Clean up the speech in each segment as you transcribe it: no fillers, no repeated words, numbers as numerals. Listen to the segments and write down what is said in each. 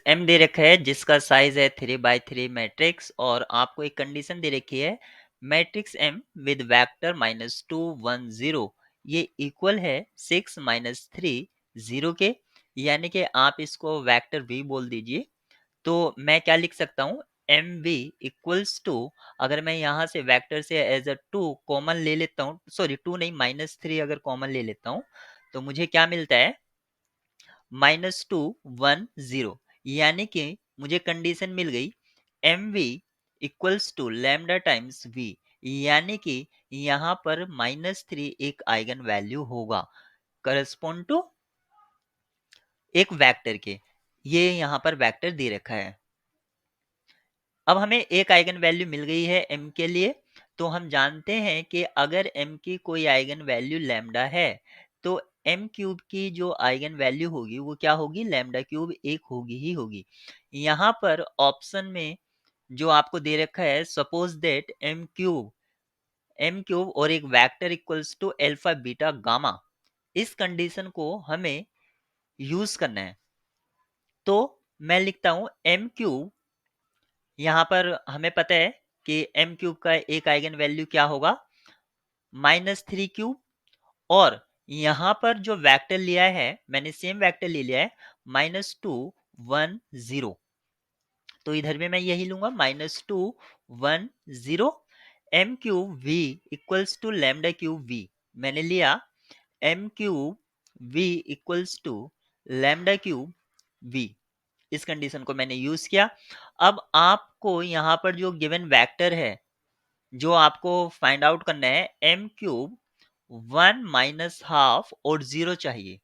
M दे रखा है जिसका साइज है 3 by 3 मैट्रिक्स और आपको एक कंडीशन दे रखी है मैट्रिक्स एम विद वेक्टर -2 1 0 ये इक्वल है 6 - 3 0 के, यानी कि आप इसको वेक्टर वी बोल दीजिए। तो मैं क्या लिख सकता हूँ, एम वी इक्वल्स टू, अगर मैं यहाँ से वेक्टर से एज अ 2 कॉमन ले लेता हूँ, सॉरी 2 नहीं -3 अगर कॉमन ले लेता हूँ तो मुझे क्या मिलता है -2 1 0, यानी कि मुझे कंडीशन मिल गई M V equals to lambda times V, यानी कि यहाँ पर -3 एक आइगन वैल्यू होगा करस्पॉन्ड टू एक वेक्टर के। ये यहाँ पर वेक्टर दे रखा है। अब हमें एक आइगन वैल्यू मिल गई है m के लिए, तो हम जानते हैं कि अगर m की कोई आइगन वैल्यू लैम्डा है तो m क्यूब की जो आइगन वैल्यू होगी वो क्या होगी, लैम्डा क्यूब एक होगी ही होगी। यहाँ पर ऑप्शन में जो आपको दे रखा है सपोज दैट m क्यूब और एक vector equals to alpha beta gamma, इस कंडीशन को हमें यूज करना है। तो मैं लिखता हूं m क्यूब, यहाँ पर हमें पता है कि m क्यूब का एक आइगन वैल्यू क्या होगा, -3 क्यूब, और यहाँ पर जो वेक्टर लिया है मैंने सेम वेक्टर ले लिया है -2 1 0, तो इधर भी मैं यही लूंगा -2 1 0। m cube v equals to lambda cube v मैंने लिया, m cube v equals to lambda cube v, इस कंडीशन को मैंने यूज किया। अब आपको यहाँ पर जो गिवन वेक्टर है जो आपको फाइंड आउट करना है, m क्यूब 1 - ½ और 0 चाहिए।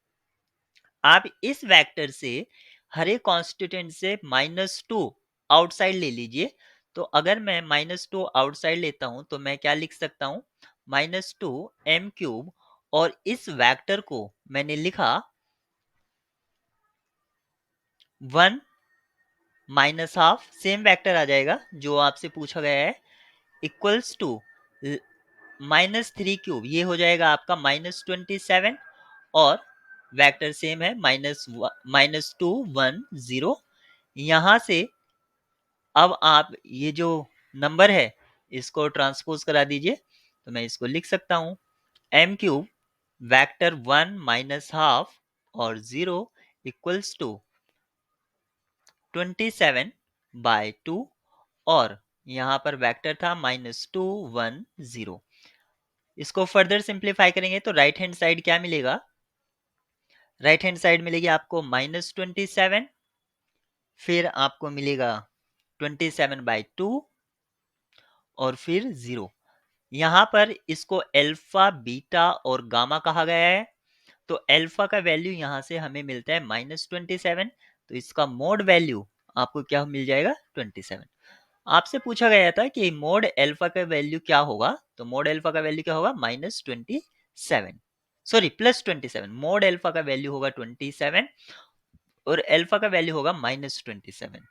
आप इस वेक्टर से हर एक कॉन्स्टिट्यूएंट से -2 आउटसाइड ले लीजिए। तो अगर मैं -2 आउटसाइड लेता हूं तो मैं क्या लिख सकता हूं, -2 m क्यूब, और इस वेक्टर को मैंने लिखा 1 - ½ सेम वेक्टर आ जाएगा जो आपसे पूछा गया है, इक्वल्स टू -3 क्यूब, ये हो जाएगा आपका -27, और वेक्टर सेम है -2 1 0। यहां से अब आप ये जो नंबर है इसको ट्रांसपोज करा दीजिए, तो मैं इसको लिख सकता हूं m क्यूब वेक्टर 1 - ½ और 0 इक्वल्स टू 27/2, और यहाँ पर वेक्टर था -2 1 0। इसको फर्दर सिंप्लीफाई करेंगे तो राइट हैंड साइड क्या मिलेगा, राइट हैंड साइड मिलेगी आपको -27, फिर आपको मिलेगा 27/2 और फिर 0। यहाँ पर इसको अल्फा बीटा और गामा कहा गया है, तो अल्फा का वैल्यू यहाँ से हमें मिलता है -27, तो इसका मोड वैल्यू आपको क्या मिल जाएगा, 27। आपसे पूछा गया था कि मोड अल्फा का वैल्यू क्या होगा, तो मोड अल्फा का वैल्यू क्या होगा, -27, सॉरी +27, मोड अल्फा का वैल्यू होगा 27 और अल्फा का वैल्यू होगा -27।